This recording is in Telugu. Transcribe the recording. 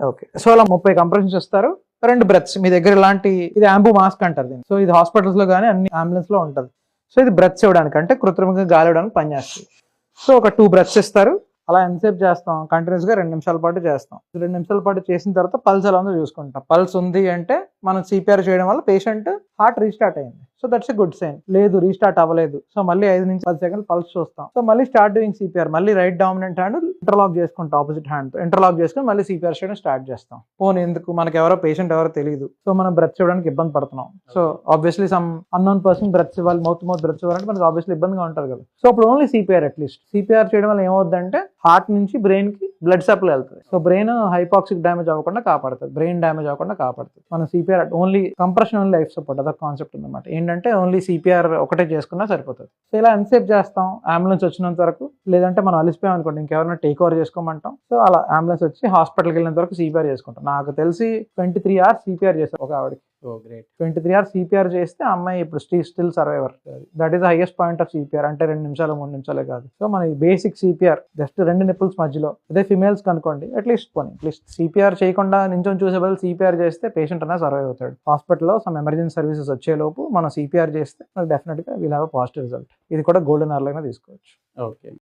ఓకే. సో అలా 30 కంప్రెషన్స్ ఇస్తారు, 2 బ్రెత్స్. మీ దగ్గర ఇలాంటి ఇది యాంబూ మాస్క్ అంటారు దీన్ని. సో ఇది హాస్పిటల్స్ లో కానీ అన్ని అంబులెన్స్ లో ఉంటుంది. సో ఇది బ్రెత్స్ ఇవ్వడానికి, అంటే కృత్రిమంగా గాలి ఇవ్వడానికి పనిచేస్తుంది. సో ఒక 2 బ్రెత్స్ ఇస్తారు. అలా ఎంతసేపు చేస్తాం? కంటిన్యూస్ గా 2 నిమిషాల పాటు చేస్తాం. 2 నిమిషాల పాటు చేసిన తర్వాత పల్స్ ఎలా ఉందో చూసుకుంటాం. పల్స్ ఉంది అంటే మనం సిపిఆర్ చేయడం వల్ల పేషెంట్ హార్ట్ రీస్టార్ట్ అయింది. So that's a good sign. లేదు, రీస్టార్ట్ అవ్వలేదు, సో మళ్ళీ 5 నుంచి 10 సెకండ్లు పల్స్ చూస్తాం. సో మళ్ళీ స్టార్ట్ డూయింగ్ సిపిఆర్. మళ్ళీ రైట్ డామినెంట్ హ్యాండ్ ఇంటర్లాక్ చేసుకుంటాం, ఆపోజిట్ హ్యాండ్ తో ఇంటర్లాక్ చేసుకుని మళ్ళీ సిపిఆర్ చేయడం స్టార్ట్ చేస్తాం. పోనీ ఎందుకు, మనకి ఎవరో పేషెంట్ ఎవరో తెలియదు, సో మనం బ్రెత్ చేయడానికి ఇబ్బంది పడుతున్నాం. So obviously some unknown person breath ఇవ్వాలి, మౌత్ బ్రెత్ ఇవ్వాలంటే మనకి ఆబ్వియస్లీ ఇబ్బందిగా ఉంటుంది కదా. సో అప్పుడు ఓన్లీ సిపిఆర్. అట్లీస్ట్ సిపిఆర్ చేయడం వల్ల ఏమవుతుందంటే హార్ట్ నుంచి బ్రెయిన్ కి బ్లడ్ సప్లై వెళ్తుంది. సో బ్రెయిన్ హైపాక్సిక్ డ్యామేజ్ అవ్వకుండా కాపాడుతుంది, బ్రెయిన్ డ్యామేజ్ అవ్వకుండా కాపాడుతుంది. మనం CPR only compression only life support, అదొక కాన్సెప్ట్ ఉందన్నమాట. ఏంటంటే ఓన్లీ సిపిఆర్ ఒకటే చేసుకున్నా సరిపోతుంది. సో ఇలా ఎంతసేపు చేస్తాం? అంబులెన్స్ వచ్చినంత వరకు, లేదంటే మనం అలిసిపోయాం అనుకోండి, ఇంకెవరైనా టేక్ ఓవర్ చేసుకోమంటాం. సో అలా అంబులెన్స్ వచ్చి హాస్పిటల్కి వెళ్ళినంత వరకు సిపిఆర్ చేసుకుంటాం. నాకు తెలిసి 23 hours సిపిఆర్ చేస్తారు ఒక ఆవిడకి. 23 hours సిపిఆర్ చేస్తే ఆ అమ్మాయి ఇప్పుడు still survivor. That is highest point of CPR. అంటే 2 నిమిషాలు 3 నిమిషాలే కాదు. సో మన బేసిక్ సిపిఆర్ జస్ట్ 2 నిప్పుల్స్ మధ్యలో. అదే ఫిమేల్స్ కనుకోండి, అట్లీస్ట్ సిపిఆర్ చేయకుండా నించొని చూసే బదులు సిపిఆర్ చేస్తే పేషెంట్ అన్నా సర్వైవ్ అవుతాడు. హాస్పిటల్లో సమ్ ఎమర్జెన్సీ సర్వీసెస్ వచ్చే లోపు మనం సిపిఆర్ చేస్తే డెఫినెట్ గా విల్ హ్యావ్ పాజిటివ్ రిజల్ట్. ఇది కూడా గోల్డెన్ అవర్ లాగా తీసుకోవచ్చు. ఓకే.